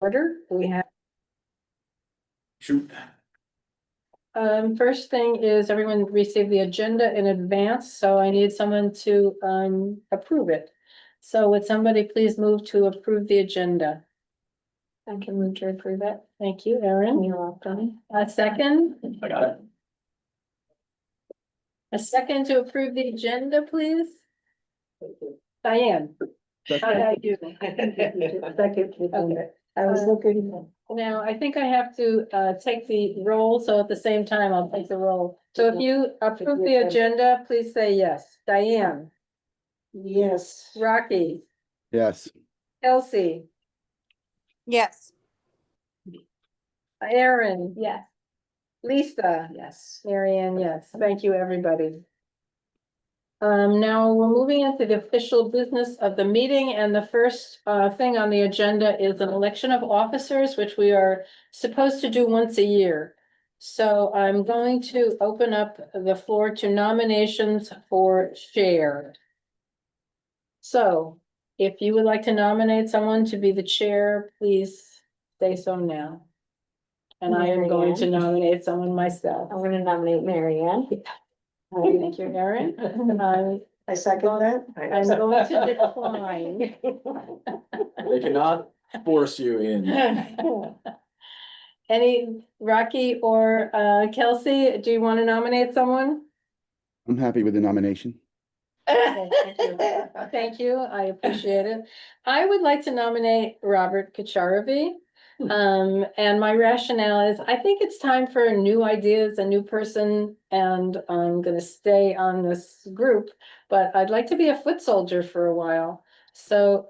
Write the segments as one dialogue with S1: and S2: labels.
S1: order. We have,
S2: Shoot.
S1: first thing is everyone received the agenda in advance, so I need someone to, approve it. So would somebody please move to approve the agenda? I can move to approve it. Thank you, Erin. You're welcome. A second?
S2: I got it.
S1: A second to approve the agenda, please? Diane? How did I do? Second. Okay. I was looking. Now, I think I have to take the roll, so at the same time, I'll take the roll. So if you approve the agenda, please say yes. Diane? Yes. Rocky?
S3: Yes.
S1: Kelsey?
S4: Yes.
S1: Erin?
S4: Yes.
S1: Lisa?
S4: Yes.
S1: Marianne, yes. Thank you, everybody. Now we're moving into the official business of the meeting, and the first thing on the agenda is an election of officers, which we are supposed to do once a year. So I'm going to open up the floor to nominations for chair. So if you would like to nominate someone to be the chair, please say so now. And I am going to nominate someone myself.
S4: I'm gonna nominate Marianne.
S1: Thank you, Erin.
S4: I second that.
S1: I'm going to decline.
S2: They cannot force you in.
S1: Any, Rocky or Kelsey, do you want to nominate someone?
S3: I'm happy with the nomination.
S1: Thank you, I appreciate it. I would like to nominate Robert Kacharovi. And my rationale is, I think it's time for new ideas, a new person, and I'm gonna stay on this group, but I'd like to be a foot soldier for a while. So,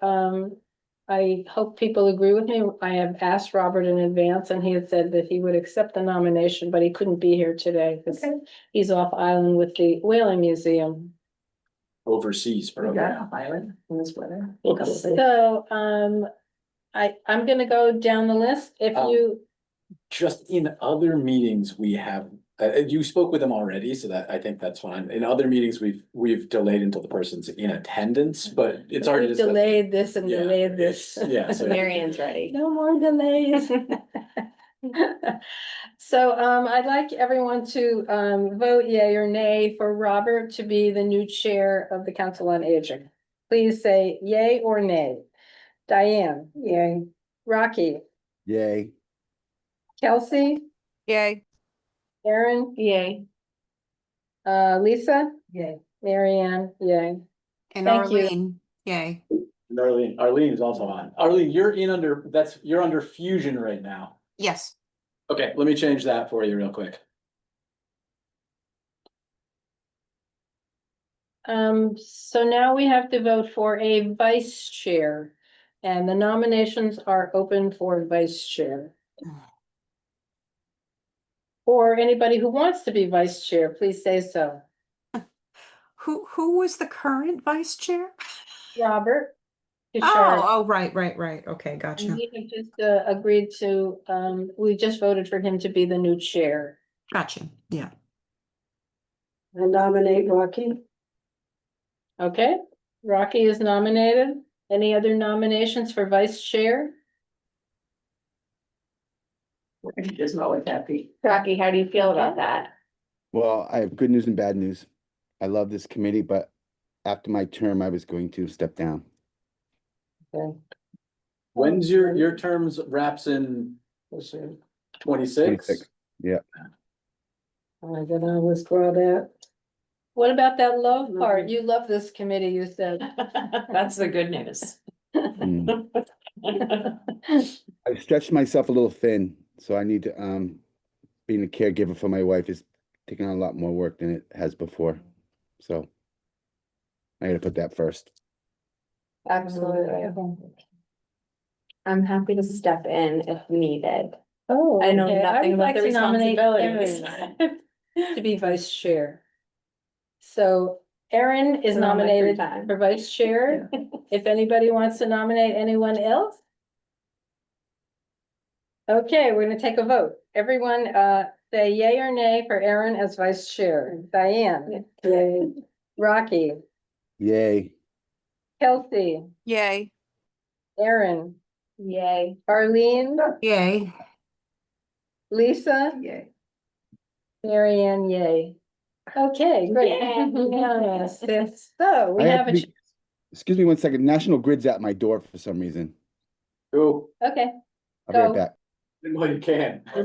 S1: I hope people agree with me. I have asked Robert in advance, and he had said that he would accept the nomination, but he couldn't be here today because he's off island with the Whaling Museum.
S2: Overseas program.
S4: Island in this weather.
S1: So, I'm gonna go down the list. If you,
S2: Just in other meetings, we have, you spoke with them already, so that I think that's fine. In other meetings, we've delayed until the person's in attendance, but it's already.
S1: we've delayed this and
S2: Yeah,
S1: delayed this.
S2: Yeah, so
S4: Marianne's ready.
S1: No more delays. So, I'd like everyone to, vote yay or nay for Robert to be the new chair of the Council on Aging. Please say yay or nay. Diane? Yay. Rocky?
S3: Yay.
S1: Kelsey?
S4: Yay.
S1: Erin?
S4: Yay.
S1: Lisa?
S4: Yay.
S1: Marianne? Yay.
S5: And
S1: Thank you.
S5: Arlene, yay.
S2: And Arlene is also on. Arlene, you're under fusion right now.
S5: Yes.
S2: Okay, let me change that for you real quick.
S1: So now we have to vote for a vice chair. And the nominations are open for vice chair. Or anybody who wants to be vice chair, please say so.
S5: Who was the current vice chair?
S1: Robert?
S5: Oh, right. Okay,
S1: And
S5: gotcha.
S1: he had just agreed to, we just voted for him to be the new chair.
S5: Gotcha, yeah.
S4: I nominate Rocky.
S1: Okay, Rocky is nominated. Any other nominations for vice chair?
S4: Is always happy. Rocky, how do you feel about that?
S3: Well, I have good news and bad news. I love this committee, but after my term, I was going to step down.
S2: When's your terms wraps in 26?
S3: 26. Yeah.
S4: I'm gonna withdraw that.
S1: What about that love part? You love this committee, you said.
S4: That's the good news.
S3: Mm. I've stretched myself a little thin, so I need to, being a caregiver for my wife is taking on a lot more work than it has before. So I gotta put that first.
S4: Absolutely. I'm happy to step in if needed.
S1: Oh,
S4: I know
S1: okay.
S4: nothing
S1: would
S4: about
S1: like
S4: the
S1: to nominate
S4: responsibilities.
S1: Erin to be vice chair. So Erin is
S4: Put it on my free
S1: nominated
S4: time.
S1: for vice chair. If anybody wants to nominate anyone else. Okay, we're gonna take a vote. Everyone, say yay or nay for Erin as vice chair. Diane? Yay. Rocky?
S3: Yay.
S1: Kelsey?
S4: Yay.
S1: Erin?
S4: Yay.
S1: Arlene,
S5: Yay.
S1: Lisa,
S4: Yay.
S1: Mary Ann, yay. Okay, great.
S4: Yay.
S1: Unanimous. So we
S3: I have
S1: have a,
S3: to be- Excuse me one second. National Grid's at my door for some reason.
S2: Go,
S1: okay,
S3: I'll be right
S1: Go.
S3: back.
S2: well, you can.
S6: I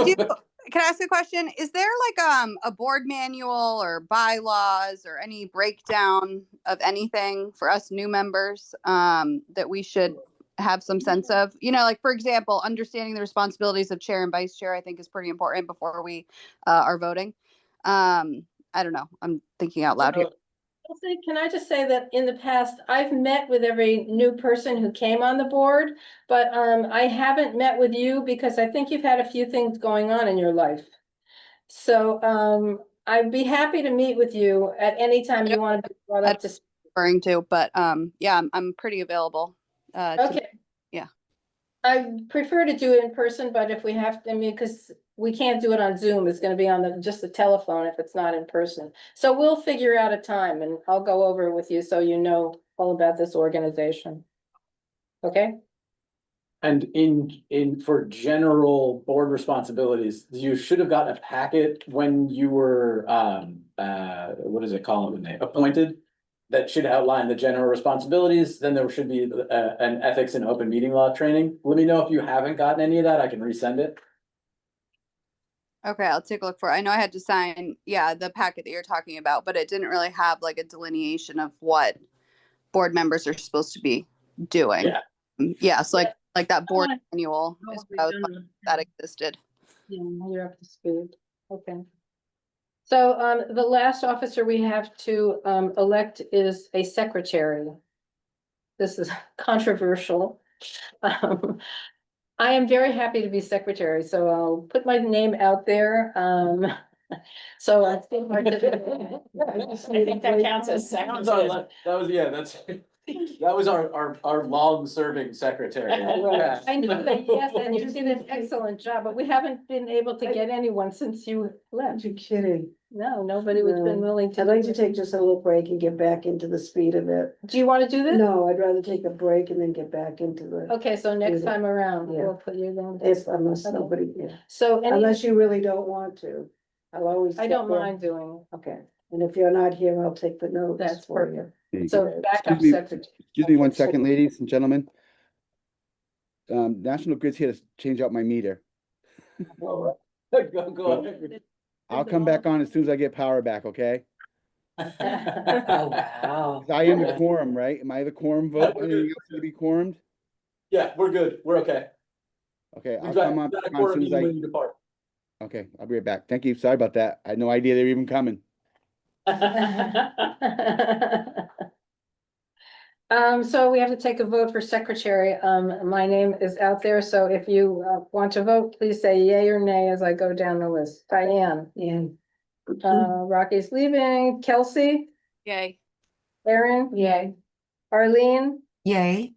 S6: do, can I ask a question? Is there like a board manual or bylaws or any breakdown of anything for us new members that we should have some sense of? You know, like for example, understanding the responsibilities of chair and vice chair, I think is pretty important before we are voting. I don't know. I'm thinking out loud here.
S1: Chelsea, can I just say that in the past, I've met with every new person who came on the board, but I haven't met with you because I think you've had a few things going on in your life. So I'd be happy to meet with you at any time you want to be brought up to.
S6: Referring to, but yeah, I'm pretty available.
S1: Okay.
S6: yeah.
S1: I prefer to do it in person, but if we have to, I mean, because we can't do it on Zoom, it's gonna be on just the telephone if it's not in person. So we'll figure out a time and I'll go over with you so you know all about this organization. Okay?
S2: And for general board responsibilities, you should have gotten a packet when you were, what is it called when they appointed? That should outline the general responsibilities, then there should be an ethics and open meeting law training. Let me know if you haven't gotten any of that, I can resend it.
S6: Okay, I'll take a look for it. I know I had to sign, yeah, the packet that you're talking about, but it didn't really have like a delineation of what board members are supposed to be doing.
S2: Yeah.
S6: Yeah, so like that board manual is what I was like, that existed.
S1: Yeah, you're up to speed. Okay. So the last officer we have to elect is a secretary. This is controversial. I am very happy to be secretary, so I'll put my name out there. So I think.
S4: I think that counts as second.
S2: That was, yeah, that was our long-serving secretary. Yeah.
S1: I know that, yes, and you did an excellent job, but we haven't been able to get anyone since you left.
S7: You're kidding.
S1: No, nobody was been willing to.
S7: I'd like to take just a little break and get back into the speed of it.
S1: Do you want to do this?
S7: No, I'd rather take a break and then get back into the,
S1: Okay, so next
S7: Do that.
S1: time around,
S7: Yeah.
S1: we'll put you down.
S7: if, unless
S1: Okay.
S7: nobody, yeah.
S1: So any,
S7: Unless you really don't want to. I'll always.
S1: I
S7: step
S1: don't
S7: in.
S1: mind doing,
S7: Okay, and if you're not here, I'll take the notes.
S1: That's
S7: for
S1: perfect.
S7: you.
S3: There you go.
S1: so backup
S3: Excuse me.
S1: secretary.
S3: Excuse me one second, ladies and gentlemen. National Grid's here to change out my meter.
S2: Go ahead.
S3: I'll come back on as soon as I get power back, okay?
S4: Wow.
S3: 'Cause I am the quorum, right? Am I the quorum vote? Anything else to be quorumed?
S2: Yeah, we're good, we're okay.
S3: Okay, I'll
S2: We've got
S3: come on
S2: got a
S3: as
S2: quorum
S3: soon as
S2: even when
S3: I,
S2: you depart.
S3: okay, I'll be right back. Thank you. Sorry about that. I had no idea they were even coming.
S1: So we have to take a vote for secretary. My name is out there, so if you want to vote, please say yay or nay as I go down the list. Diane,
S7: Yeah.
S1: Rocky's leaving, Kelsey,
S6: Yay.
S1: Erin,
S4: Yay.
S1: Arlene,
S5: Yay.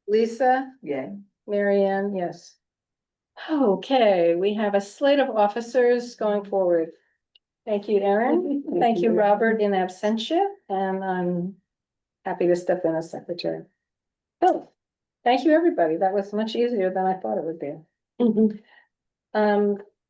S1: Lisa,
S4: Yay.
S1: Mary Ann, yes. Okay, we have a slate of officers going forward. Thank you, Erin. Thank you, Robert, in absentia, and I'm happy to step in as secretary. Oh, thank you, everybody. That was much easier than I thought it would be.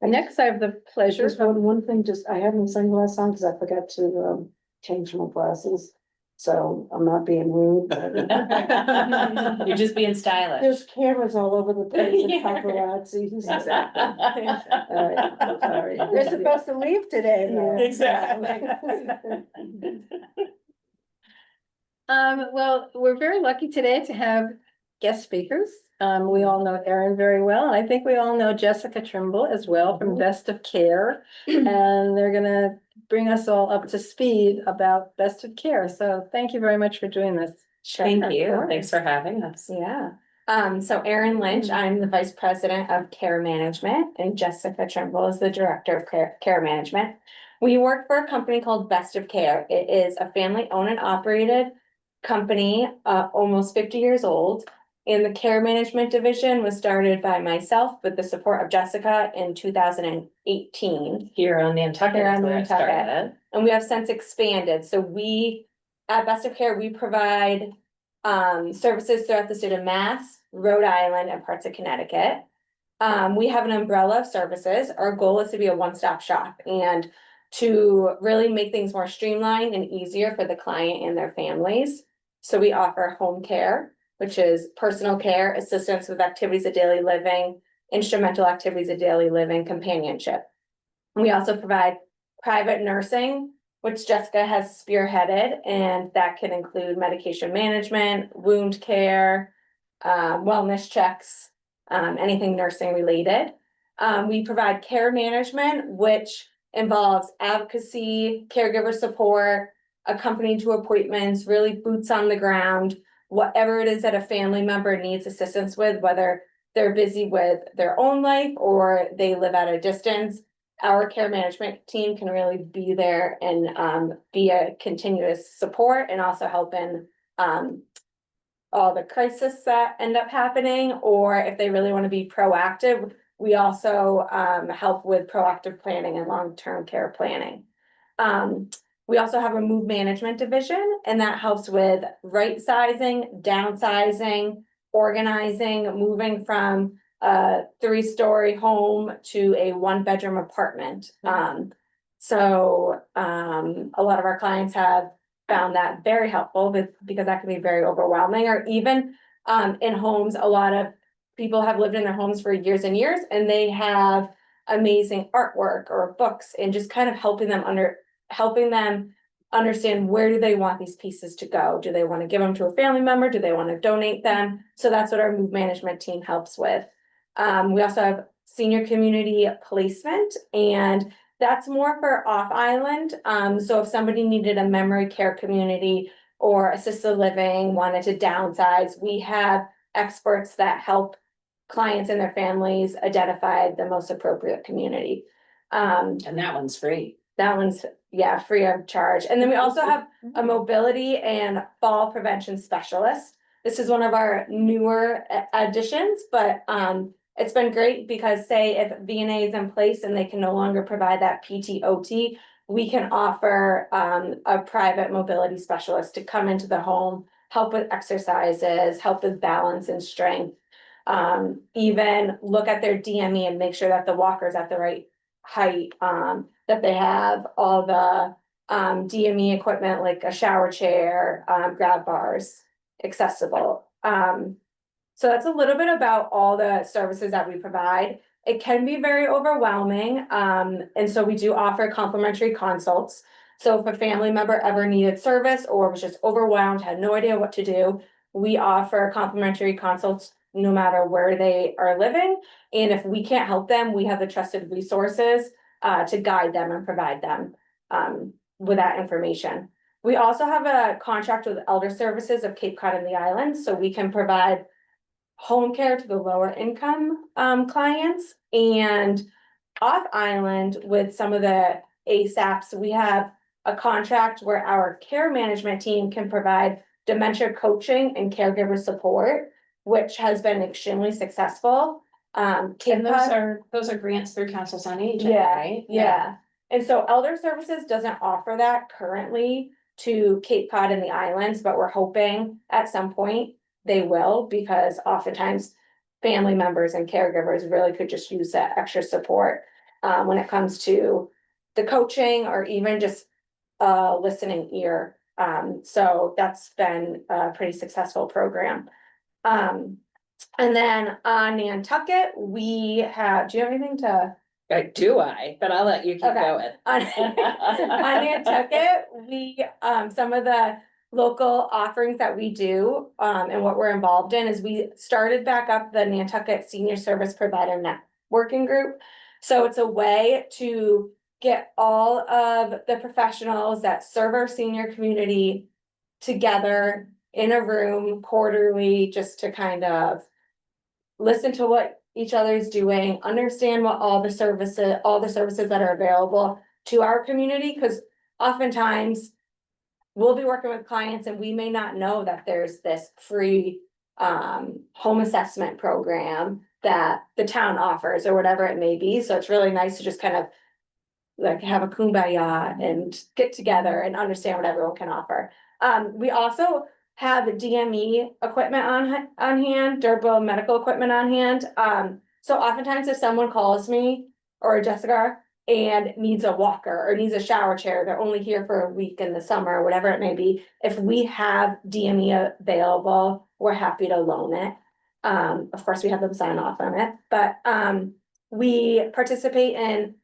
S1: Next, I have the pleasure
S7: Just one thing, just, I have my sunglasses on because I forgot to, change my glasses. So I'm not being rude, but
S4: You're just being stylish.
S7: there's cameras all over the place and paparazzi. All right, I'm sorry.
S1: They're supposed to leave today, though.
S4: Exactly.
S1: Well, we're very lucky today to have guest speakers. We all know Erin very well, and I think we all know Jessica Trimble as well from Best of Care. And they're gonna bring us all up to speed about Best of Care. So thank you very much for doing this.
S4: Thank you. Thanks for having us.
S8: Yeah. So Erin Lynch, I'm the Vice President of Care Management, and Jessica Trimble is the Director of Care Management. We work for a company called Best of Care. It is a family-owned and operated company, almost 50 years old. And the care management division was started by myself with the support of Jessica in 2018.
S4: Here on Nantucket.
S8: Here on
S4: is where I
S8: Nantucket.
S4: started.
S8: And we have since expanded. So we, at Best of Care, we provide services throughout the state of Mass. Rhode Island, and parts of Connecticut. We have an umbrella of services. Our goal is to be a one-stop shop and to really make things more streamlined and easier for the client and their families. So we offer home care, which is personal care, assistance with activities of daily living, instrumental activities of daily living, companionship. We also provide private nursing, which Jessica has spearheaded, and that can include medication management, wound care, wellness checks, anything nursing related. We provide care management, which involves advocacy, caregiver support, accompanying to appointments, really boots on the ground, whatever it is that a family member needs assistance with, whether they're busy with their own life or they live at a distance. Our care management team can really be there and be a continuous support and also help in all the crises that end up happening, or if they really want to be proactive, we also help with proactive planning and long-term care planning. We also have a move management division, and that helps with right sizing, downsizing, organizing, moving from a 3-story home to a 1-bedroom apartment. So a lot of our clients have found that very helpful because that can be very overwhelming, or even in homes, a lot of people have lived in their homes for years and years, and they have amazing artwork or books, and just kind of helping them understand where do they want these pieces to go? Do they want to give them to a family member? Do they want to donate them? So that's what our move management team helps with. We also have senior community placement, and that's more for off island. So if somebody needed a memory care community or assisted living, wanted to downsize, we have experts that help clients and their families identify the most appropriate community.
S4: And that one's free.
S8: That one's, yeah, free of charge. And then we also have a mobility and fall prevention specialist. This is one of our newer additions, but it's been great because say if VNA is in place and they can no longer provide that PTOT, we can offer a private mobility specialist to come into the home, help with exercises, help with balance and strength. Even look at their DME and make sure that the walker's at the right height, that they have all the DME equipment like a shower chair, grab bars accessible. So that's a little bit about all the services that we provide. It can be very overwhelming, and so we do offer complimentary consults. So if a family member ever needed service or was just overwhelmed, had no idea what to do, we offer complimentary consults no matter where they are living. And if we can't help them, we have the trusted resources to guide them and provide them with that information. We also have a contract with Elder Services of Cape Cod and the Islands, so we can provide home care to the lower income clients, and off island with some of the ASAPs, we have a contract where our care management team can provide dementia coaching and caregiver support, which has been extremely successful.
S4: And those are grants through Councils on Aging,
S8: Yeah,
S4: right?
S8: yeah. And so Elder Services doesn't offer that currently to Cape Cod and the islands, but we're hoping at some point they will, because oftentimes family members and caregivers really could just use that extra support when it comes to the coaching or even just a listening ear. So that's been a pretty successful program. And then on Nantucket, we have, do you have anything to?
S4: Do I? But I'll let you keep
S8: Okay.
S4: going.
S8: On Nantucket, we, some of the local offerings that we do, and what we're involved in is we started back up the Nantucket Senior Service Provider Networking Group. So it's a way to get all of the professionals that serve our senior community together in a room quarterly, just to kind of listen to what each other's doing, understand what all the services that are available to our community, because oftentimes we'll be working with clients and we may not know that there's this free home assessment program that the town offers or whatever it may be. So it's really nice to just kind of like have a kumbaya and get together and understand what everyone can offer. We also have DME equipment on hand, durable medical equipment on hand. So oftentimes if someone calls me or Jessica and needs a walker or needs a shower chair, they're only here for a week in the summer, or whatever it may be. If we have DME available, we're happy to loan it. Of course, we have them sign off on it, but, we participate in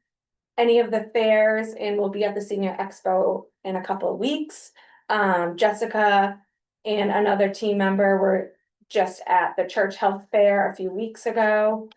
S8: any of the fairs and we'll be at the Senior Expo in a couple of weeks. Jessica and another team member were just at the Church Health Fair a few weeks ago.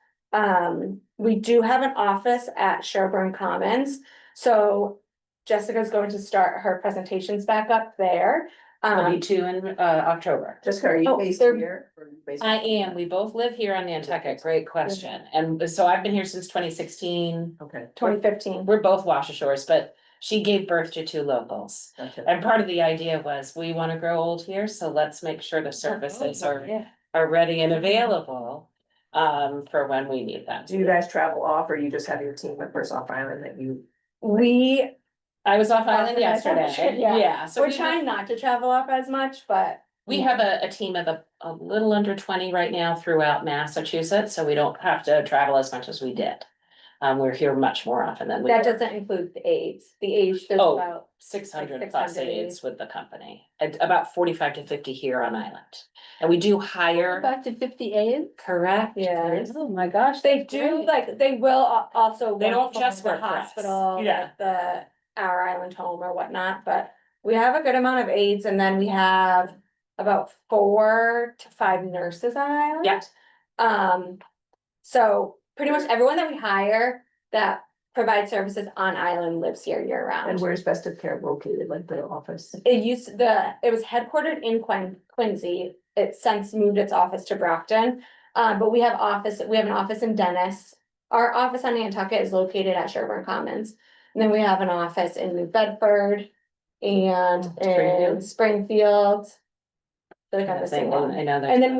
S8: We do have an office at Sherburne Commons, so Jessica's going to start her presentations back up there.
S9: There'll be two in October.
S4: Just, are you
S8: Oh,
S4: based
S8: they're-
S4: here? or you based-
S9: I am, we both live here on Nantucket, great question, and so I've been here since 2016.
S4: Okay.
S8: 2015.
S9: We're both Washashores, but she gave birth to two locals.
S4: Gotcha.
S9: And part of the idea was, we wanna grow old here, so let's make sure the services are ready and available. For when we need them.
S4: Do you guys travel off or you just have your team members off island that you?
S9: I was off island
S8: Often I
S9: yesterday,
S8: travel, yeah.
S9: yeah, so
S8: We're
S9: we
S8: trying not to travel off as much, but
S9: we have a team of a little under 20 right now throughout Massachusetts, so we don't have to travel as much as we did. We're here much more often than we
S8: that
S9: were.
S8: doesn't include the aides. The aides, there's
S9: Oh.
S8: about,
S9: 600
S8: like
S9: plus
S8: 600
S9: aides with the company, and about 45 to 50 here on island. And we do hire,
S1: Back to 50 aides?
S9: correct?
S8: yeah.
S1: Oh my gosh.
S8: They
S1: that's
S8: do,
S1: great.
S8: like, they will also.
S9: They
S8: work
S9: don't
S8: from
S9: just
S8: the
S9: work for us.
S8: hospital,
S9: Yeah.
S8: like the Our Island home or whatnot, but we have a good amount of aides and then we have about 4 to 5 nurses on island.
S9: Yeah.
S8: So pretty much everyone that we hire that provides services on island lives here year
S4: And
S8: round.
S4: where's Best of Care located, like the office?
S8: It was headquartered in Quincy. It since moved its office to Brockton. But we have an office in Dennis. Our office on Nantucket is located at Sherburne Commons. And then we have an office in New Bedford and in Springfield. So we kind of sing one.
S9: I know that.
S8: And then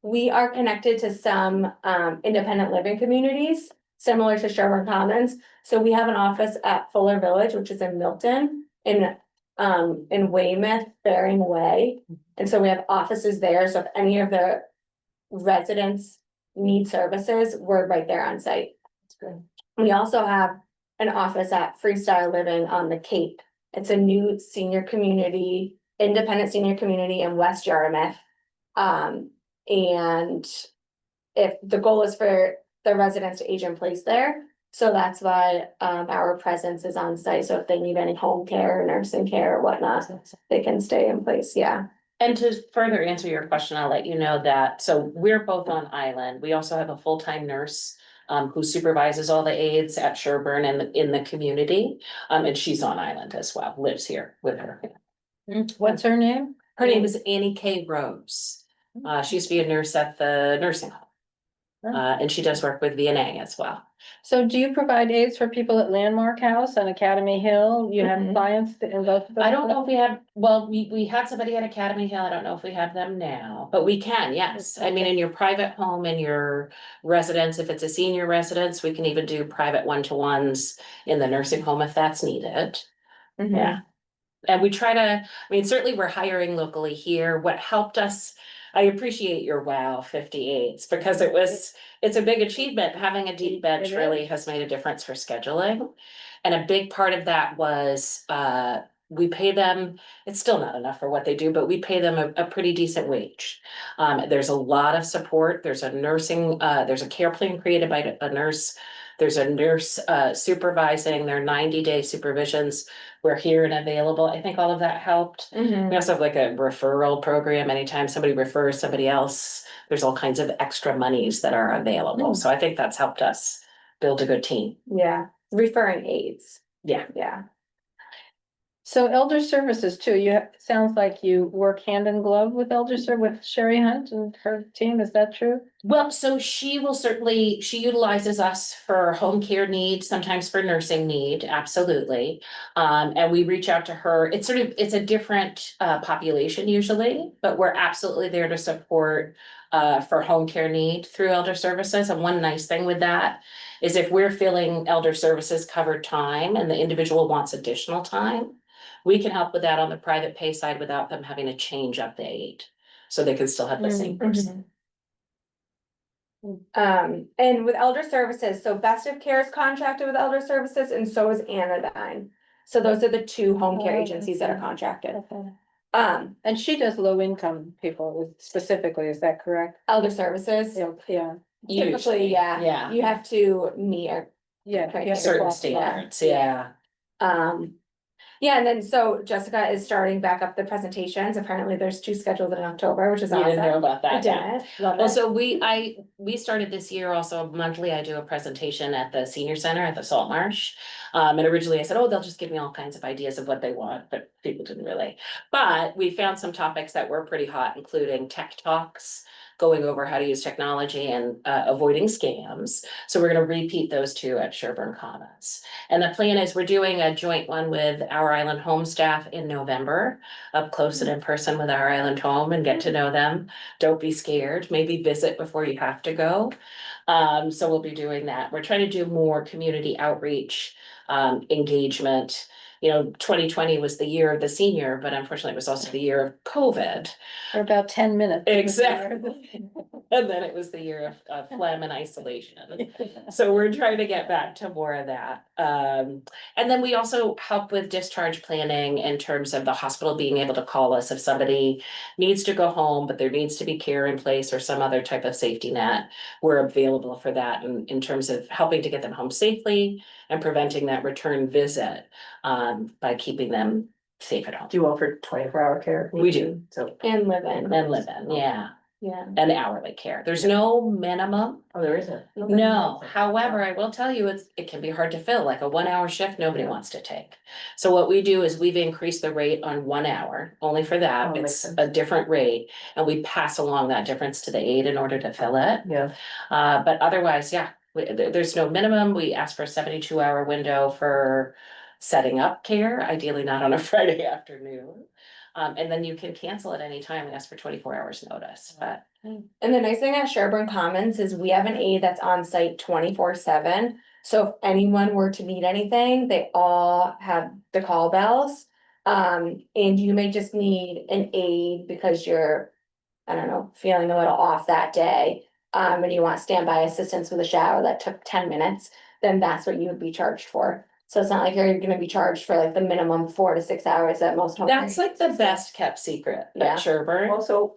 S8: we are connected to some independent living communities, similar to Sherburne Commons. So we have an office at Fuller Village, which is in Milton, in Weymouth, Bering Way. And so we have offices there, so if any of the residents need services, we're right there on site. We also have an office at Freestyle Living on the Cape. It's a new independent senior community in West Yarmouth. And if the goal is for the residents to age in place there, so that's why our presence is on site. So if they need any home care, nursing care or whatnot, they can stay in place, yeah.
S9: And to further answer your question, I'll let you know that, so we're both on island. We also have a full-time nurse who supervises all the aides at Sherburne and in the community. And she's on island as well, lives here with her.
S1: What's her name?
S9: Her name is Annie K. Rose. She used to be a nurse at the nursing home. And she does work with VNA as well.
S1: So do you provide aids for people at Landmark House on Academy Hill? You have
S4: Mhm.
S1: clients in both of those?
S9: I don't know if we have, well, we had somebody at Academy Hill, I don't know if we have them now, but we can, yes. I mean, in your private home, in your residence, if it's a senior residence, we can even do private one-to-ones in the nursing home if that's needed. Yeah. And we try to, I mean, certainly we're hiring locally here. What helped us, I appreciate your wow 58s because it's a big achievement. Having a deep bench
S1: It
S9: really has made a difference for scheduling. And a big part of that was, we pay them, it's still not enough for what they do, but we pay them a pretty decent wage. There's a lot of support. There's a nursing, there's a care plan created by a nurse. There's a nurse supervising their 90-day supervisions. We're here and available. I think all of that helped. We also have like a referral program. Anytime somebody refers somebody else, there's all kinds of extra monies that are available. So I think that's helped us build a good team.
S8: Yeah, referring aides.
S9: Yeah.
S8: Yeah.
S1: So elder services too, sounds like you work hand in glove with with Sherry Hunt and her team, is that true?
S9: Well, so she utilizes us for home care needs, sometimes for nursing need, absolutely. And we reach out to her. It's a different population usually, but we're absolutely there to support for home care need through elder services. And one nice thing with that is if we're filling elder services covered time and the individual wants additional time, We can help with that on the private pay side without them having to change up the aide. So they can still have the same person.
S8: And with elder services, so Best of Care is contracted with elder services and so is Anodyne. So those are the two home care
S1: Oh,
S8: agencies that are
S1: okay.
S8: contracted.
S1: Okay.
S8: And
S1: she does low income people specifically, is that correct?
S8: elder services,
S1: Yeah,
S8: typically,
S9: Usually,
S8: yeah, you have to meet or
S1: yeah.
S8: Right.
S1: you have to
S9: certain
S1: qualify.
S9: standards, yeah.
S8: Yeah, and then so Jessica is starting back up the presentations. Apparently there's 2 scheduled in October, which is
S9: You
S8: awesome.
S9: didn't know about
S8: I
S9: that, yeah.
S8: didn't, love
S9: Well,
S8: it.
S9: so we started this year also monthly, I do a presentation at the senior center at the Salt Marsh. And originally I said, oh, they'll just give me all kinds of ideas of what they want, but people didn't really. But we found some topics that were pretty hot, including tech talks, going over how to use technology and avoiding scams. So we're gonna repeat those 2 at Sherburne Commons. And the plan is we're doing a joint one with our island home staff in November, up close and in person with our island home and get to know them. Don't be scared, maybe visit before you have to go. So we'll be doing that. We're trying to do more community outreach, engagement. You know, 2020 was the year of the senior, but unfortunately it was also the year of COVID.
S1: For about 10 minutes.
S9: Exactly. And then it was the year of phlegm and isolation. So we're trying to get back to more of that. And then we also help with discharge planning in terms of the hospital being able to call us if somebody needs to go home, but there needs to be care in place or some other type of safety net. We're available for that in terms of helping to get them home safely and preventing that return visit by keeping them safe at home.
S4: Do you offer 24-hour care?
S9: We do.
S4: So,
S8: And live in,
S9: And live in, yeah,
S8: yeah.
S9: and hourly care. There's no minimum.
S4: oh, there isn't.
S9: No, however, I will tell you, it can be hard to fill, like a 1-hour shift, nobody wants to take. So what we do is we've increased the rate on 1 hour, only for that,
S4: Oh, makes
S9: it's
S4: sense.
S9: a different rate. And we pass along that difference to the aide in order to fill it.
S4: Yeah.
S9: But otherwise, yeah, there's no minimum. We ask for a 72-hour window for setting up care, ideally not on a Friday afternoon. And then you can cancel at any time. We ask for 24 hours notice, but.
S8: And the nice thing at Sherburne Commons is we have an aide that's on site 24/7. So if anyone were to need anything, they all have the call bells. And you may just need an aide because you're, I don't know, feeling a little off that day. And you want standby assistance with a shower that took 10 minutes, then that's what you would be charged for. So it's not like you're gonna be charged for like the minimum 4 to 6 hours at most home.
S9: That's like the best kept secret
S8: Yeah.
S9: at Sherburne.
S4: Also,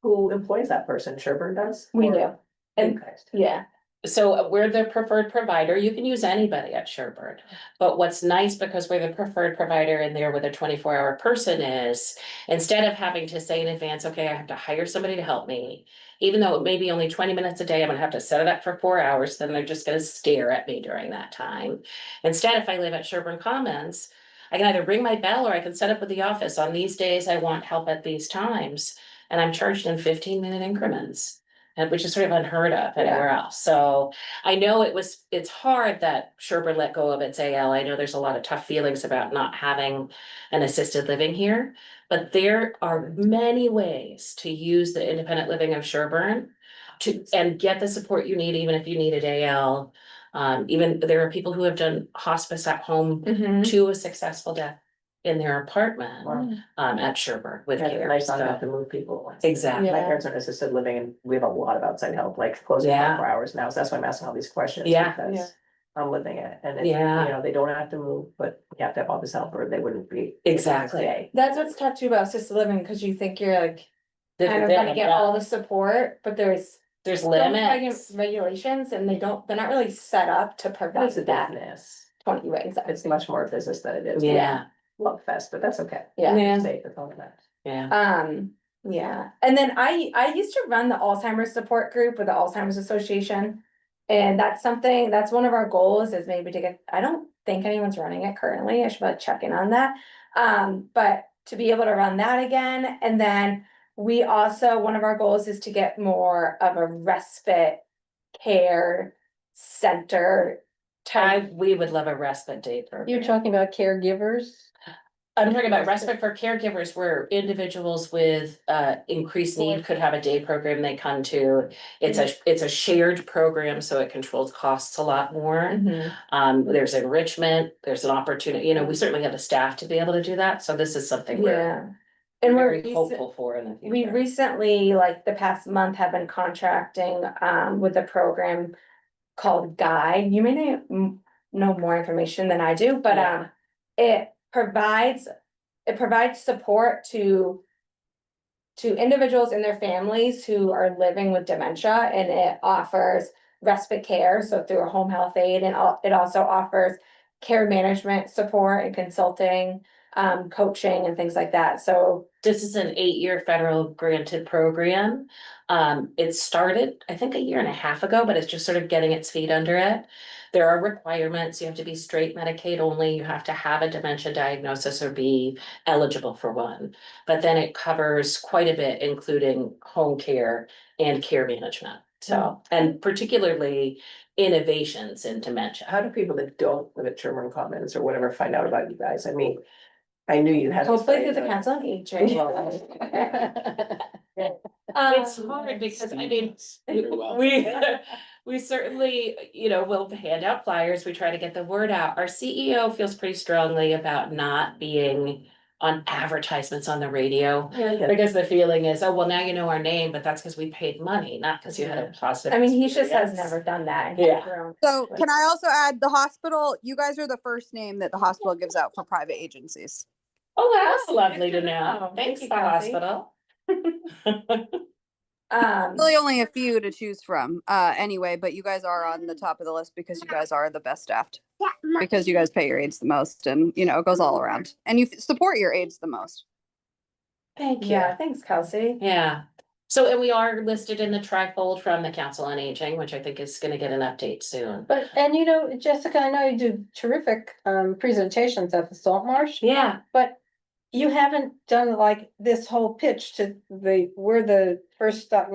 S4: who employs that person? Sherburne does?
S8: We
S4: Or
S8: do,
S4: you
S8: and
S4: guys do?
S8: yeah,
S9: So we're the preferred provider. You can use anybody at Sherburne. But what's nice, because we're the preferred provider in there with a 24-hour person, is instead of having to say in advance, okay, I have to hire somebody to help me. Even though it may be only 20 minutes a day, I'm gonna have to set it up for 4 hours, then they're just gonna stare at me during that time. Instead, if I live at Sherburne Commons, I can either ring my bell or I can set up with the office. On these days, I want help at these times. And I'm charged in 15-minute increments. And which is sort of unheard of anywhere else. So I know it's hard that Sherburne let go of its AL. I know there's a lot of tough feelings about not having an assisted living here. But there are many ways to use the independent living of Sherburne and get the support you need, even if you need an AL. Even there are people who have done hospice at home
S8: Mhm.
S9: to a successful death in their apartment,
S4: Wow.
S9: at Sherburne with
S4: Yeah,
S9: care.
S4: nice not to have
S9: So-
S4: to move people.
S9: Exactly.
S4: My
S8: Yeah.
S4: parents are in assisted living and we have a lot of outside help, like closing
S9: Yeah.
S4: 24 hours now, so that's why I'm asking all these questions.
S9: Yeah.
S4: Because I'm living it and it's, you
S9: Yeah.
S4: know, they don't have to move, but you have to have all this help or they wouldn't be.
S9: Exactly.
S8: That's what's tough too about assisted living, because you think you're like
S9: This
S8: kind
S9: is
S8: of
S9: it,
S8: gonna get
S9: yeah.
S8: all the support, but there's
S9: There's
S8: so many
S9: limits.
S8: regulations and they're not really set up to provide
S4: It's a
S8: that
S4: business.
S8: 20 ways.
S4: It's much more a business than it is.
S9: Yeah,
S4: Love fest, but that's okay.
S8: Yeah.
S9: Yeah.
S4: Safe, it's all that.
S9: yeah.
S8: Yeah, and then I used to run the Alzheimer's support group with the Alzheimer's Association. And that's one of our goals is maybe to get, I don't think anyone's running it currently, I should probably check in on that. But to be able to run that again, and then we also, one of our goals is to get more of a respite care center type.
S9: We would love a respite day program.
S1: You're talking about caregivers?
S9: I'm talking about respite for caregivers where individuals with increased need could have a day program they come to. It's a shared program, so it controls costs a lot more. There's enrichment, there's an opportunity, we certainly have the staff to be able to do that, so this is something we're
S8: Yeah. And we're
S9: very hopeful for in the
S8: we
S9: future.
S8: recently, like the past month, have been contracting with a program called Guide. You may know more information than I do, but
S9: Yeah.
S8: it provides support to individuals and their families who are living with dementia, and it offers respite care, so through a home health aide, and it also offers care management support and consulting, coaching and things like that, so.
S9: This is an 8-year federal granted program. It started, I think, a year and a half ago, but it's just sort of getting its feet under it. There are requirements. You have to be straight Medicaid only. You have to have a dementia diagnosis or be eligible for one. But then it covers quite a bit, including home care and care management. So, and particularly innovations in dementia.
S4: How do people that don't live at Sherburne Commons or whatever find out about you guys? I mean, I knew you had.
S8: Hopefully through the Council on Aging.
S9: It's hard because I mean,
S2: Very well.
S9: we certainly, will hand out flyers. We try to get the word out. Our CEO feels pretty strongly about not being on advertisements on the radio. Because the feeling is, oh, well, now you know our name, but that's because we paid money, not because you had a positive.
S8: I mean, he just has
S9: experience.
S8: never done that.
S9: Yeah.
S6: So can I also add the hospital, you guys are the first name that the hospital gives out for private agencies.
S9: Oh, that's
S8: Oh,
S9: lovely
S8: good
S9: to
S8: to
S9: know.
S8: know.
S9: Thanks,
S8: Thank
S9: the
S8: you, Kelsey.
S9: hospital.
S6: Really only a few to choose from, anyway, but you guys are on the top of the list because you guys are the best staffed. Because you guys pay your aides the most and, it goes all around. And you support your aides the most.
S9: Thank you.
S8: Yeah, thanks, Kelsey.
S9: Yeah. So, and we are listed in the trifold from the Council on Aging, which I think is gonna get an update soon.
S1: But, Jessica, I know you do terrific presentations at the Salt Marsh,
S9: Yeah,
S1: but you haven't done like this whole pitch to we're the first stop.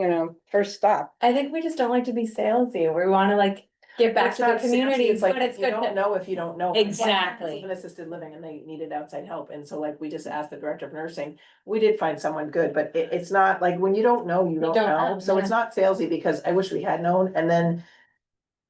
S8: I think we just don't like to be salesy. We wanna like give back
S4: It's
S8: to the
S4: not salesy,
S8: community,
S4: it's like,
S8: but it's
S4: you
S8: good
S4: don't
S8: to.
S4: know if you don't know.
S9: Exactly.
S4: An assisted living and they needed outside help, and so like we just asked the director of nursing, we did find someone good, but it's not like when you don't know, you don't
S8: don't
S4: know,
S8: know,
S4: so it's
S8: yeah.
S4: not salesy because I wish we had known, and then.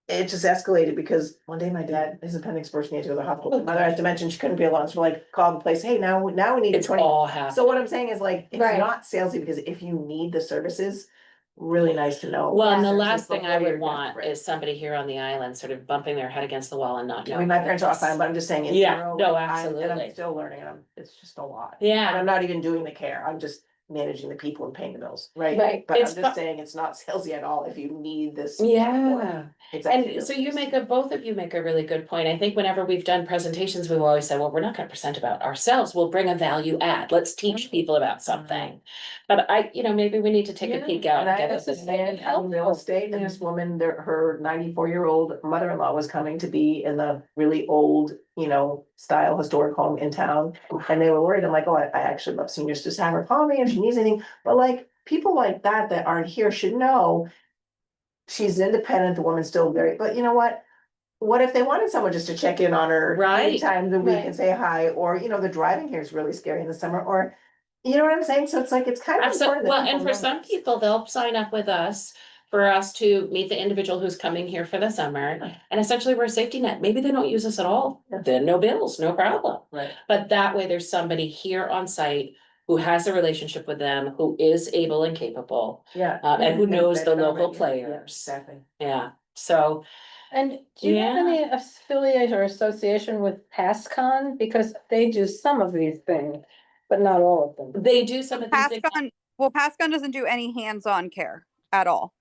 S4: It just escalated because one day my dad, his appendix burst, he had to go to the hospital, my mother had dementia, she couldn't be alone, so we're like, called the place, hey, now we need a
S9: it's
S4: 20.
S9: all happening.
S4: So what I'm saying is like, it's
S8: Right.
S4: not salesy because if you need the services, really nice to know.
S9: Well, and the
S4: services
S9: last thing I
S4: before you're
S9: would want
S4: desperate.
S9: is somebody here on the island sort of bumping their head against the wall and not
S4: I
S9: knowing.
S4: mean, my parents are all fine, but I'm just saying. In
S9: Yeah,
S4: general,
S9: no,
S4: like, and
S9: absolutely.
S4: I'm still learning and it's just a lot. And
S9: Yeah,
S4: I'm not even doing the care, I'm just managing the people and paying the bills, right?
S8: Right.
S4: But I'm
S9: It's
S4: just saying, it's not salesy at all if you need this.
S9: yeah.
S4: It's actually
S9: And so
S4: really
S9: you
S4: nice.
S9: both of you make a really good point. I think whenever we've done presentations, we've always said, well, we're not gonna present about ourselves. We'll bring a value add. Let's teach people about something. But maybe we need to take a
S4: Yeah,
S9: peek out
S4: and
S9: and
S4: I
S9: get
S4: have
S9: us
S4: this man in real estate, and this woman, her 94-year-old mother-in-law was coming to be in the really old, style historic home in town. And they were worried, I'm like, oh, I actually love seniors, just have her call me if she needs anything, but like, people like that aren't here should know. She's independent, the woman's still but you know what? What if they wanted someone just to check in on her?
S9: Right.
S4: 8 times a week
S8: Right.
S4: and say hi, or the driving here is really scary in the summer, or, you know what I'm saying? So it's like, it's kind of
S9: Absolutely.
S4: important. that
S9: Well, and
S4: people
S9: for
S4: know
S9: some
S4: this.
S9: people, they'll sign up with us for us to meet the individual who's coming here for the summer. And essentially we're a safety net. Maybe they don't use us at all.
S4: Yeah.
S9: Then no bills, no problem.
S4: Right.
S9: But that way there's somebody here on site who has a relationship with them, who is able and capable,
S4: Yeah.
S9: and who knows the
S4: Vetted
S9: local
S4: already. Yeah,
S9: players.
S4: Exactly.
S9: Yeah, so,
S1: And do you have
S9: Yeah.
S1: any affiliate or association with PassCon? Because they do some of these things, but not all of them.
S9: they do some of these things.
S6: PassCon doesn't do any hands-on care at all.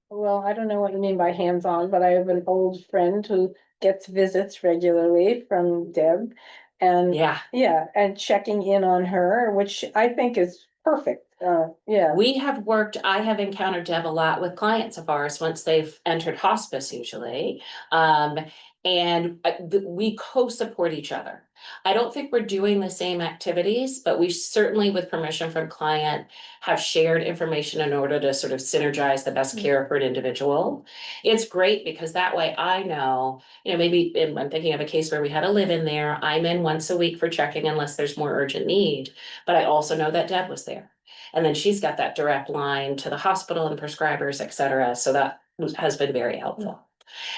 S1: Well, I don't know what you mean by hands-on, but I have an old friend who gets visits regularly from Deb. And
S9: Yeah,
S1: and checking in on her, which I think is perfect. Yeah.
S9: I have encountered Deb a lot with clients of ours once they've entered hospice usually. And we co-support each other. I don't think we're doing the same activities, but we certainly, with permission from client, have shared information in order to sort of synergize the best care for an individual. It's great because that way I know, maybe I'm thinking of a case where we had a live in there. I'm in once a week for checking unless there's more urgent need, but I also know that Deb was there. And then she's got that direct line to the hospital and prescribers, et cetera. So that has been very helpful.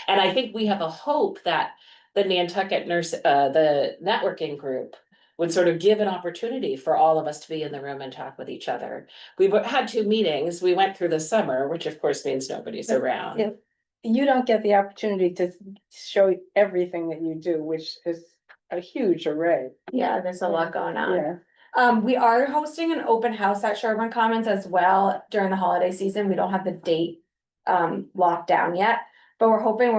S9: And I think we have a hope that the Nantucket the networking group would sort of give an opportunity for all of us to be in the room and talk with each other. We've had 2 meetings. We went through the summer, which of course means nobody's around.
S1: Yeah. You don't get the opportunity to show everything that you do, which is a huge array.
S8: Yeah, there's a lot going on.
S1: Yeah.
S8: We are hosting an open house at Sherburne Commons as well during the holiday season. We don't have the date locked down yet, but we're hoping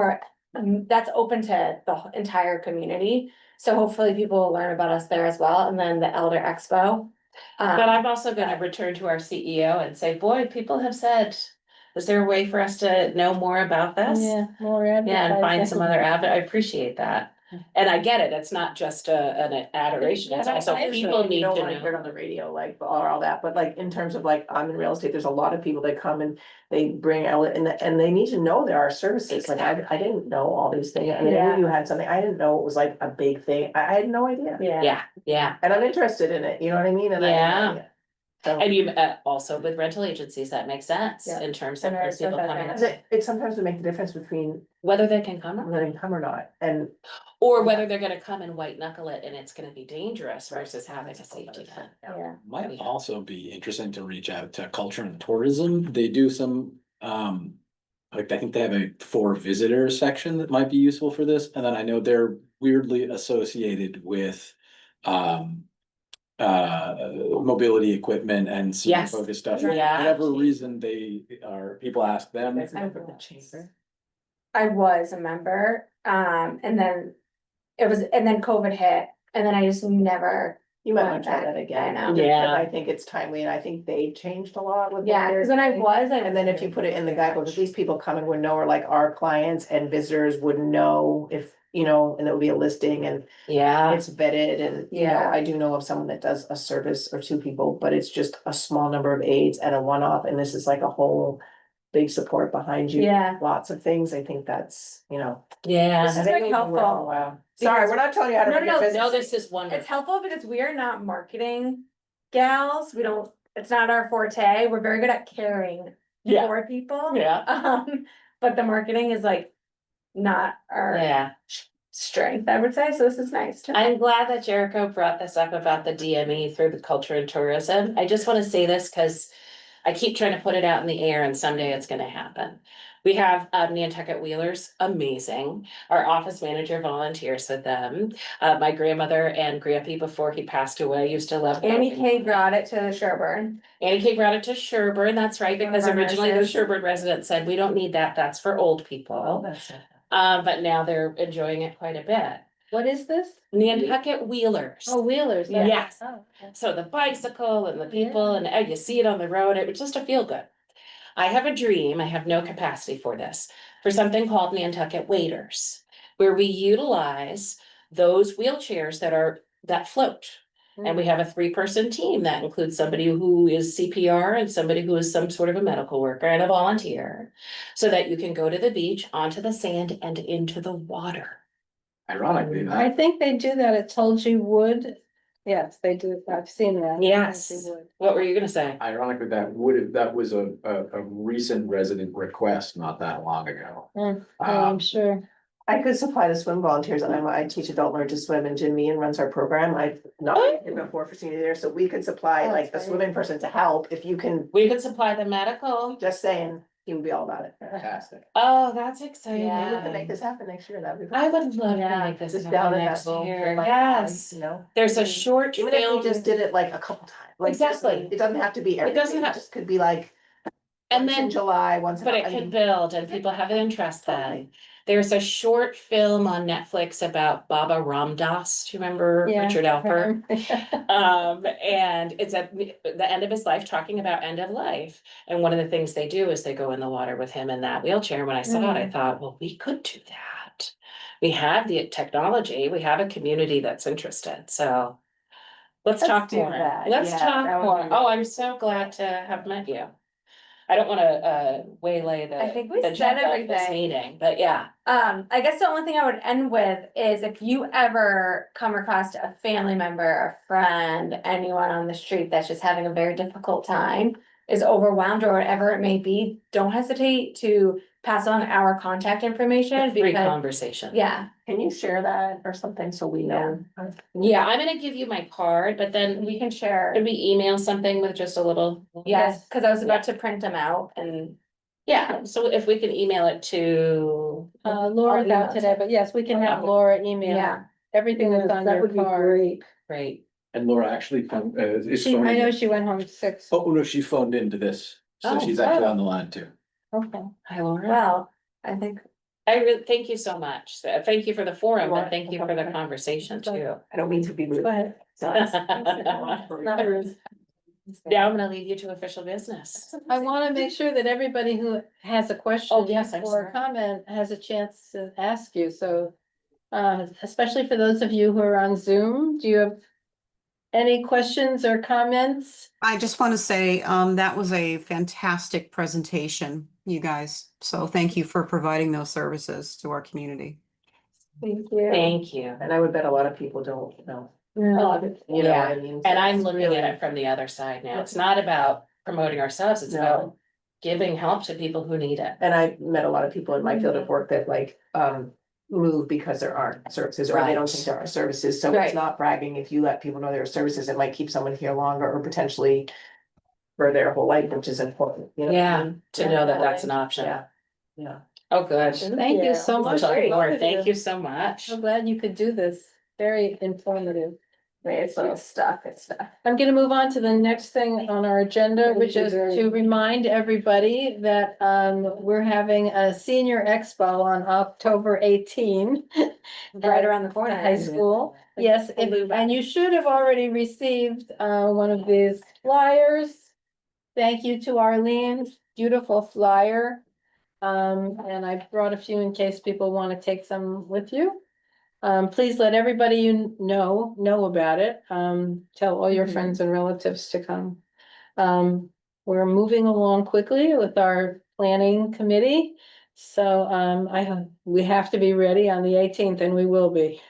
S8: that's open to the entire community. So hopefully people will learn about us there as well. And then the Elder Expo.
S9: But I'm also gonna return to our CEO and say, boy, people have said, is there a way for us to know more about this?
S1: Yeah, more
S9: Yeah, and find
S1: advertising.
S9: some other I appreciate that. And I get it, it's not just an adoration, it's also people need
S4: You don't
S9: to
S4: wanna hear it
S9: know.
S4: on the radio, like, or all that, but like, in terms of like, I'm in real estate, there's a lot of people that come and they bring out, and they need to know there are services, like, I didn't know all these things, I mean, I
S8: Yeah.
S4: knew you had something, I didn't know it was like a big thing, I had no idea.
S9: Yeah,
S4: And I'm interested in it, you know what I mean, and
S9: Yeah.
S4: So,
S9: and you, also with rental agencies, that makes sense
S8: Yeah.
S9: in terms of
S8: And there's
S9: people
S8: that
S9: coming,
S8: there.
S4: because it sometimes would make the difference between
S9: whether they can come or not.
S4: letting come or not, and.
S9: Or whether they're gonna come and white knuckle it and it's gonna be dangerous versus having a safety net.
S8: Yeah.
S2: Might also be interesting to reach out to culture and tourism. They do some, like, I think they have a for visitors section that might be useful for this. And then I know they're weirdly associated with, mobility equipment and
S9: Yes.
S2: focus stuff. For
S9: Yeah.
S2: whatever reason people ask them.
S4: You guys remember the chamber?
S8: I was a member, and then COVID hit, and then I just never.
S4: You might want
S8: Went
S4: to try
S8: back,
S4: that again.
S8: I know.
S9: Yeah.
S4: I think it's timely, and I think they changed a lot with. what
S8: Yeah,
S4: they're
S8: because when I
S4: doing.
S8: was,
S4: And then if you put it in the guidebook, if these people coming would know, or like our clients and visitors would know if, and there would be a listing and
S9: Yeah,
S4: it's vetted and,
S8: Yeah.
S4: I do know of someone that does a service or 2 people, but it's just a small number of aides and a one-off, and this is like a whole big support behind you.
S8: Yeah.
S4: Lots of things, I think that's,
S9: yeah.
S8: This is very helpful.
S4: Wow. Sorry,
S8: Because-
S4: we're not telling you how to
S8: No,
S4: run your
S8: no,
S4: business.
S9: No, this is
S8: It's
S9: wonderful.
S8: helpful because we are not marketing gals. It's not our forte. We're very good at caring
S9: Yeah.
S8: for people.
S9: Yeah.
S8: But the marketing is like not our
S9: Yeah.
S8: strength, I would say. So this is nice.
S9: I'm glad that Jericho brought this up about the DME through the culture and tourism. I just want to say this because I keep trying to put it out in the air and someday it's gonna happen. We have Nantucket Wheelers, amazing. Our office manager volunteers with them. My grandmother and Grampy, before he passed away, used to love.
S8: Annie
S9: going.
S8: K brought it to Sherburne.
S9: Annie K brought it to Sherburne, that's right,
S8: One of
S9: because
S8: our
S9: originally the
S8: nurses.
S9: Sherburne residents said, we don't need that, that's for old people.
S4: That's it.
S9: But now they're enjoying it quite a bit.
S1: What is this?
S9: Nantucket Wheelers.
S1: Oh, Wheelers.
S9: Yeah. Yes.
S1: Oh, okay.
S9: So the bicycle and the people and you see it on the road, it was just a feel good. I have a dream, I have no capacity for this, for something called Nantucket Waiters, where we utilize those wheelchairs that float. And we have a 3-person team that includes somebody who is CPR and somebody who is some sort of a medical worker and a volunteer. So that you can go to the beach, onto the sand and into the water.
S2: Ironically,
S1: I
S2: that,
S1: think they do that at Tulgey Wood. Yes, they do. I've seen that.
S9: Yes.
S1: Tulgey Wood.
S9: What were you gonna say?
S10: Ironically, that was a recent resident request not that long ago.
S1: I'm sure.
S4: I could supply the swim volunteers, I teach adult learn to swim, and Jim Meehan runs our program, I've not been here before for senior year, so we could supply
S1: Oh,
S4: like a
S1: that's great.
S4: swimming person to help, if you can,
S9: We could supply the medical.
S4: just saying, he would be all about it.
S10: Fantastic.
S9: Oh, that's exciting.
S4: Maybe we can make this happen next year, that'd be.
S9: I would love to
S8: Yeah,
S9: make this
S4: Just down
S9: happen
S4: in that
S9: next
S4: little.
S9: year,
S4: like,
S9: yes.
S4: You know,
S9: There's a short
S4: even if
S9: film.
S4: we just did it like a couple times, like. just-
S9: Exactly.
S4: It doesn't have to be
S9: It doesn't
S4: everything, it
S9: have-
S4: just could be like.
S9: And
S4: once in
S9: then,
S4: July, once. in-
S9: but it
S4: I
S9: can
S4: mean,
S9: build and people have an interest then. There's a short film on Netflix about Baba Ramdas. Do you remember
S1: Yeah.
S9: Richard Alpert? And it's at the end of his life, talking about end of life. And one of the things they do is they go in the water with him in that wheelchair. When I saw it, I thought, well, we could do that. that. We have the technology, we have a community that's interested, so. Let's talk
S4: do
S9: more.
S4: that.
S9: Let's
S4: Yeah,
S9: talk
S4: that would
S9: more.
S4: be
S9: Oh, I'm so glad to have met you. I don't wanna waylay the.
S8: I think we
S9: the
S8: said
S9: agenda of this
S8: everything.
S9: Meeting, but yeah.
S8: I guess the only thing I would end with is if you ever come across a family member, a friend, anyone on the street that's just having a very difficult time, is overwhelmed or whatever it may be, don't hesitate to pass on our contact information
S9: Free
S8: because,
S9: conversation.
S8: yeah,
S4: Can you share that or something so we know?
S9: Yeah, I'm gonna give you my card, but then
S8: we can share.
S9: could we email something with just a little?
S8: Yes, cause I was about to print them out and.
S9: Yeah, so if we can email it to,
S1: Laura's
S8: email
S1: out today, but yes, we can have
S9: Okay.
S1: Laura email
S8: Yeah,
S1: everything that's on
S7: That
S1: your
S7: would be
S1: card.
S7: great.
S9: great,
S10: And Laura actually found, is
S1: She, I
S10: phoning
S1: know
S10: in.
S1: she went home 6.
S10: Oh, no, she phoned into this, so
S9: Oh,
S10: she's actually
S1: oh.
S10: on the line too.
S1: Okay.
S9: hi Laura.
S8: well, I think.
S9: I really, thank you so much, thank you for the forum,
S4: Laura,
S9: but thank you for the conversation too.
S4: I don't mean to be rude.
S1: Go ahead. Not rude.
S9: Now I'm gonna leave you to official business.
S1: I wanna make sure that everybody who has a question.
S9: Oh, yes, I'm
S1: or
S9: sorry.
S1: a comment has a chance to ask you, so. Especially for those of you who are on Zoom, do you have any questions or comments?
S5: I just want to say, that was a fantastic presentation, you guys. So thank you for providing those services to our community.
S1: Thank you.
S9: Thank you.
S4: And I would bet a lot of people don't know.
S1: Yeah.
S4: You know what I mean?
S9: And
S4: So
S9: I'm
S4: it's
S9: looking at
S4: really-
S9: it from the other side now. It's not about promoting ourselves, it's
S4: No.
S9: about giving help to people who need it.
S4: And I met a lot of people in my field of work that like, move because there aren't services, or they don't
S9: Right.
S4: think there are services, so
S8: Right.
S4: it's not bragging if you let people know there are services, it might keep someone here longer or potentially. For their whole life, which is important, you know? what I
S9: Yeah,
S4: mean?
S9: to know that that's an option.
S4: Yeah, yeah.
S9: Oh, good.
S1: Thank you so much.
S9: Laura, thank you so much.
S1: I'm glad you could do this. Very informative.
S8: It's little stuff, it's stuff.
S1: I'm gonna move on to the next thing on our agenda,
S7: Thank
S1: which
S7: you
S1: is
S7: very
S1: to
S7: much.
S1: remind everybody that we're having a senior expo on October 18.
S8: Right around the corner.
S1: High school. Yes, and you should have already received one of these flyers. Thank you to Arlene, beautiful flyer. And I brought a few in case people want to take some with you. Please let everybody you know about it. Tell all your
S8: Mhm.
S1: friends and relatives to come. We're moving along quickly with our planning committee. So, we have to be ready on the 18th and we will be.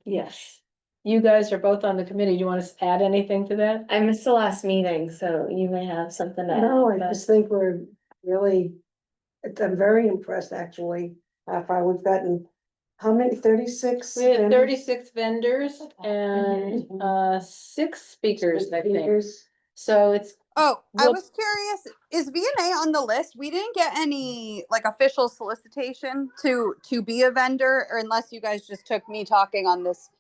S1: Yes. You guys are both on the committee. Do you want to add anything to that?
S8: I missed the last meeting, so you may have something to.
S7: No, I just think we're really, I'm very impressed, actually. How we've gotten, how many, 36?
S1: We had
S7: vendors?
S1: 36 vendors and, 6 speakers, I think.
S7: Speakers.
S1: So it's,
S6: Oh, I
S1: Well-
S6: was curious, is VNA on the list? We didn't get any like official solicitation to be a vendor, or unless you guys just took me talking on this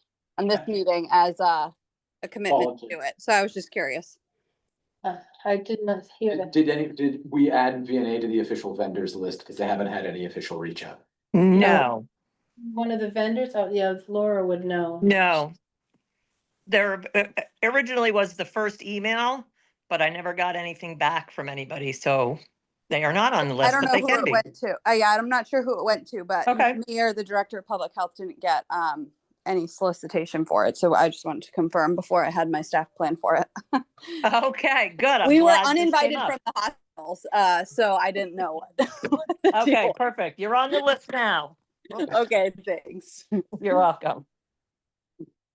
S6: meeting as a commitment to it. So I was just curious.
S1: I did not hear that.
S10: Did we add VNA to the official vendors list, because they haven't had any official reach out?
S11: No,
S1: One of the vendors, oh yeah, Laura would know.
S11: no. There originally was the first email, but I never got anything back from anybody, so they are not on the
S6: I
S11: list,
S6: don't
S11: but
S6: know
S11: they
S6: who
S11: can
S6: it
S11: be.
S6: went to. Yeah, I'm not sure who it went to, but
S11: Okay.
S6: me or the director of public health didn't get any solicitation for it. So I just wanted to confirm before I had my staff plan for it.
S11: Okay, good. I'm
S6: We were
S11: glad this came
S6: uninvited
S11: up.
S6: from the hospitals, so I didn't know what. to
S11: Okay,
S6: do.
S11: perfect. You're on the list now.
S6: Okay, thanks.
S11: You're welcome.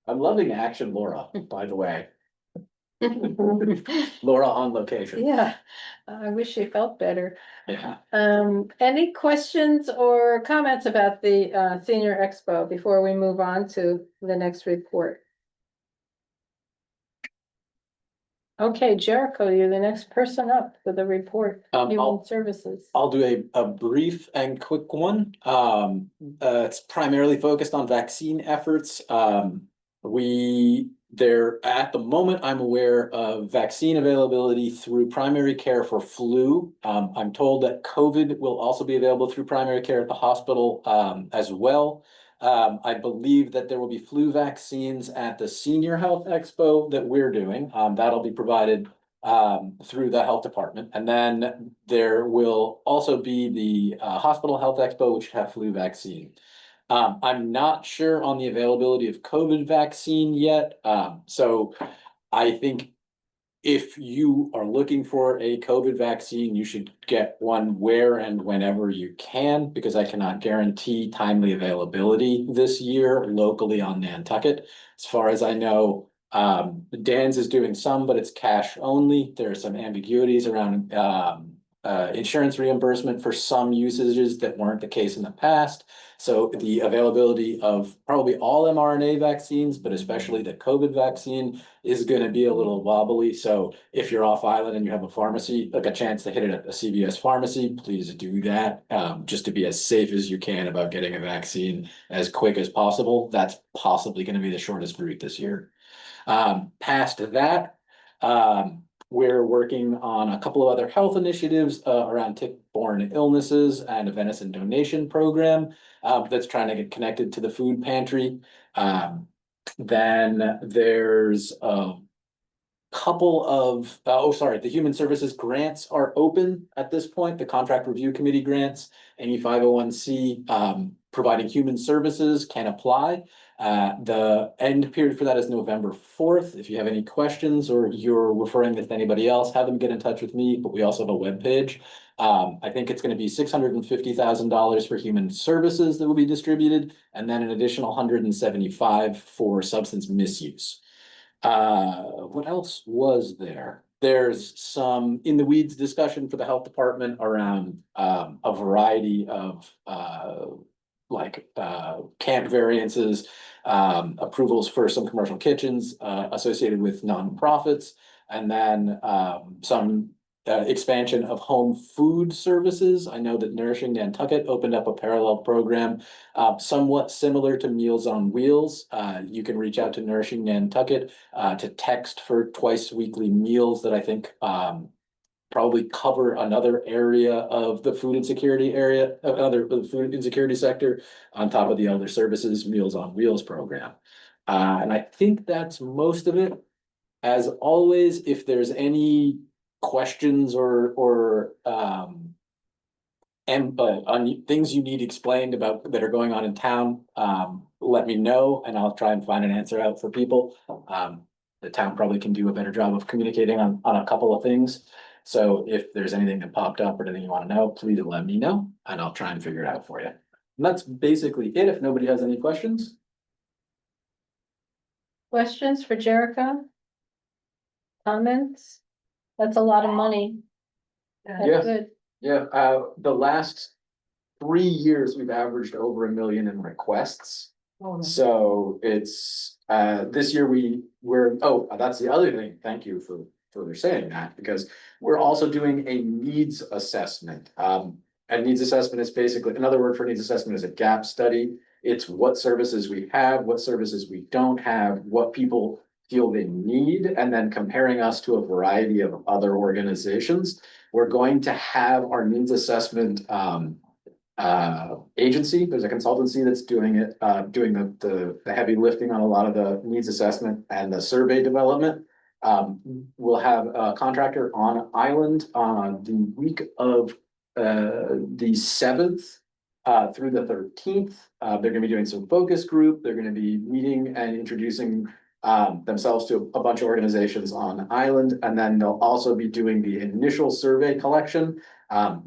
S10: I'm loving Action Laura, by the way. Laura on location.
S1: Yeah, I wish she felt better.
S10: Yeah.
S1: Any questions or comments about the senior expo before we move on to the next report? Okay, Jericho, you're the next person up with a report, Human
S10: I'll
S1: Services.
S10: do a brief and quick one. It's primarily focused on vaccine efforts. At the moment, I'm aware of vaccine availability through primary care for flu. I'm told that COVID will also be available through primary care at the hospital, as well. I believe that there will be flu vaccines at the Senior Health Expo that we're doing. That'll be provided through the health department. And then there will also be the Hospital Health Expo, which have flu vaccine. I'm not sure on the availability of COVID vaccine yet, so I think if you are looking for a COVID vaccine, you should get one where and whenever you can, because I cannot guarantee timely availability this year locally on Nantucket. As far as I know, Dan's is doing some, but it's cash only. There are some ambiguities around insurance reimbursement for some usages that weren't the case in the past. So the availability of probably all mRNA vaccines, but especially the COVID vaccine, is gonna be a little wobbly. So if you're off island and you have a pharmacy, like a chance to hit it at a CVS pharmacy, please do that. Just to be as safe as you can about getting a vaccine as quick as possible. That's possibly gonna be the shortest route this year. Past that, we're working on a couple of other health initiatives around tick-borne illnesses and a venison donation program that's trying to get connected to the food pantry. Then there's a couple of, the human services grants are open at this point, the contract review committee grants, any 501c providing human services can apply. The end period for that is November 4th. If you have any questions or you're referring this to anybody else, have them get in touch with me, but we also have a webpage. I think it's gonna be $650,000 for human services that will be distributed, and then an additional 175 for substance misuse. What else was there? There's some in the weeds discussion for the health department around a variety of camp variances, approvals for some commercial kitchens associated with nonprofits, and then some expansion of home food services. I know that Nourishing Nantucket opened up a parallel program somewhat similar to Meals on Wheels. You can reach out to Nourishing Nantucket to text for twice weekly meals that I think probably cover another area of the food insecurity area, the food insecurity sector, on top of the other services Meals on Wheels program. And I think that's most of it. As always, if there's any questions or on things you need explained about that are going on in town, let me know and I'll try and find an answer out for people. The town probably can do a better job of communicating on a couple of things. So if there's anything that popped up or anything you want to know, please let me know and I'll try and figure it out for you. And that's basically it. If nobody has any questions.
S1: Questions for Jericho? Comments? That's a lot of money. That's
S10: Yeah.
S1: good.
S10: Yeah, the last 3 years, we've averaged over 1 million in requests. So it's, this year that's the other thing. Thank you for saying that, because we're also doing a needs assessment. And needs assessment is basically, another word for needs assessment is a gap study. It's what services we have, what services we don't have, what people feel they need, and then comparing us to a variety of other organizations. We're going to have our needs assessment agency. There's a consultancy that's doing it, doing the heavy lifting on a lot of the needs assessment and the survey development. We'll have a contractor on island on the week of the 7th through the 13th. They're gonna be doing some focus group. They're gonna be meeting and introducing themselves to a bunch of organizations on island, and then they'll also be doing the initial survey collection.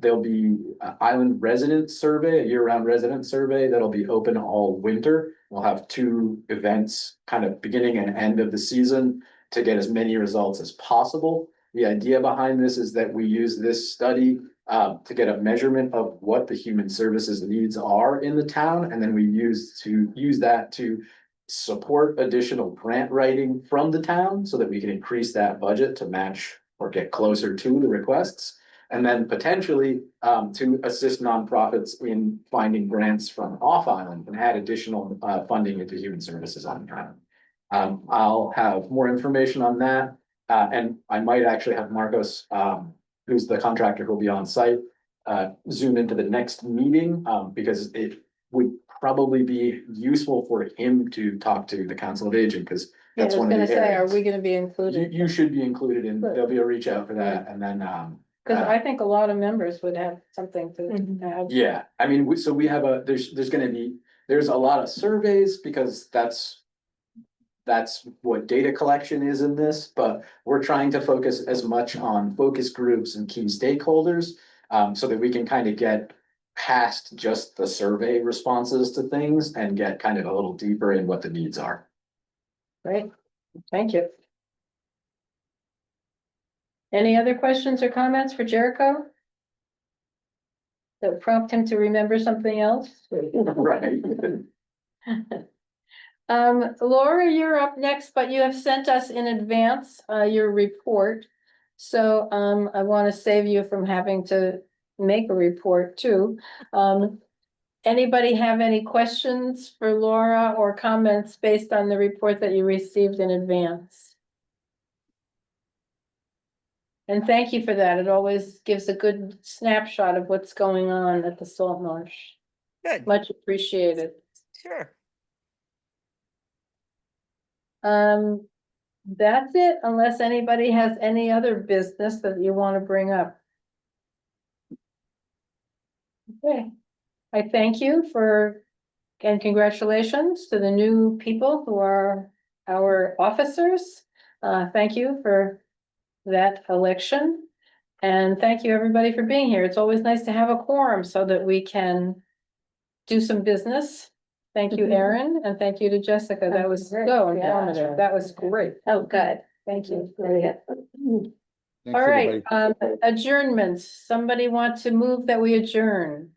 S10: There'll be an island resident survey, a year-round resident survey that'll be open all winter. We'll have 2 events, kind of beginning and end of the season, to get as many results as possible. The idea behind this is that we use this study to get a measurement of what the human services needs are in the town, and then we use that to support additional grant writing from the town so that we can increase that budget to match or get closer to the requests. And then potentially to assist nonprofits in finding grants from off island and add additional funding into human services on the island. I'll have more information on that. And I might actually have Marcos, who's the contractor who'll be on site, zoom into the next meeting, because it would probably be useful for him to talk to the Council of Aging, because
S1: Yeah, I
S10: that's
S1: was
S10: one of
S1: gonna
S10: the
S1: say, are
S10: areas.
S1: we gonna be included?
S10: You should be included in,
S1: Good.
S10: there'll be a reach out for that, and then,
S1: Cause I think a lot of members would have something to add.
S10: yeah, I mean, so we have there's gonna be
S2: there's a lot of surveys because that's what data collection is in this, but we're trying to focus as much on focus groups and key stakeholders. So that we can kind of get past just the survey responses to things and get kind of a little deeper in what the needs are.
S1: Great, thank you. Any other questions or comments for Jericho? That prompt him to remember something else?
S2: Right.
S1: Laura, you're up next, but you have sent us in advance, your report. So, I want to save you from having to make a report too. Anybody have any questions for Laura or comments based on the report that you received in advance? And thank you for that. It always gives a good snapshot of what's going on at the Salt Marsh.
S11: Good,
S1: Much appreciated.
S11: sure.
S1: That's it, unless anybody has any other business that you want to bring up. Okay, I thank you and congratulations to the new people who are our officers. Thank you for that election. And thank you, everybody, for being here. It's always nice to have a quorum so that we can do some business. Thank you, Erin, and thank you to Jessica. That was so informative. That was great.
S8: Oh, good.
S1: Thank you.
S3: Thanks,
S1: All right,
S3: everybody.
S1: adjournments. Somebody want to move that we adjourn?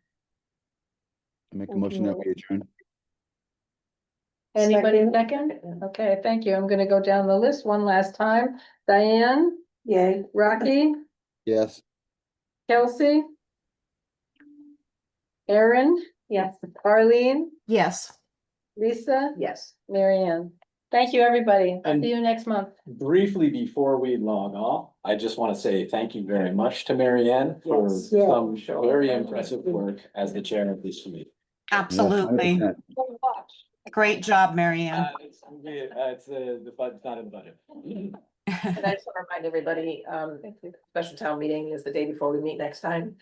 S3: I make a motion that we adjourn.
S1: Anybody second? Okay, thank you. I'm gonna go down the list one last time. Diane,
S7: Yay.
S1: Rocky,
S3: Yes.
S1: Kelsey, Erin,
S8: Yes.
S1: Arlene,
S5: Yes.
S1: Lisa,
S4: Yes.
S1: Mary Ann. Thank you, everybody.
S2: And-
S1: See you next month.
S2: Briefly before we log off, I just want to say thank you very much to Mary Ann for
S4: Yes.
S7: Yeah.
S2: some very impressive work as the chair of this committee.
S3: Yeah,
S5: Absolutely.
S3: 100%.
S5: Great job, Mary Ann.
S2: It's the budget's not in the budget.
S4: And I just want to remind everybody, special town meeting is the day before we meet next time.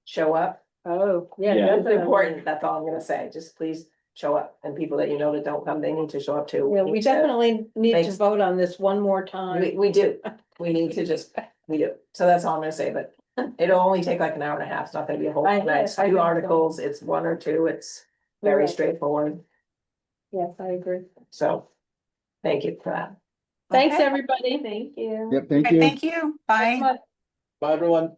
S4: Show up.
S1: Oh, yeah.
S2: Yeah.
S4: That's
S1: definitely.
S4: important. That's all I'm gonna say. Just please show up. And people that you know that don't come, they need to show up too.
S1: Yeah, we
S4: need to-
S1: definitely need to
S4: make-
S1: vote on this one more time.
S4: We do. We need to just, we do. So that's all I'm gonna say, but it'll only take like an hour and a half. It's not gonna be a whole
S1: I-
S4: night. It's
S1: I think
S4: two
S1: so.
S4: articles. It's one or two. It's
S1: You're
S4: very
S1: right.
S4: straightforward.
S1: Yes, I agree.
S4: So thank you for that.
S1: Thanks,
S5: Okay.
S1: everybody.
S8: Thank you.
S3: Yep, thank
S5: Okay,
S3: you.
S5: thank you. Bye.
S1: Next month.
S2: Bye, everyone.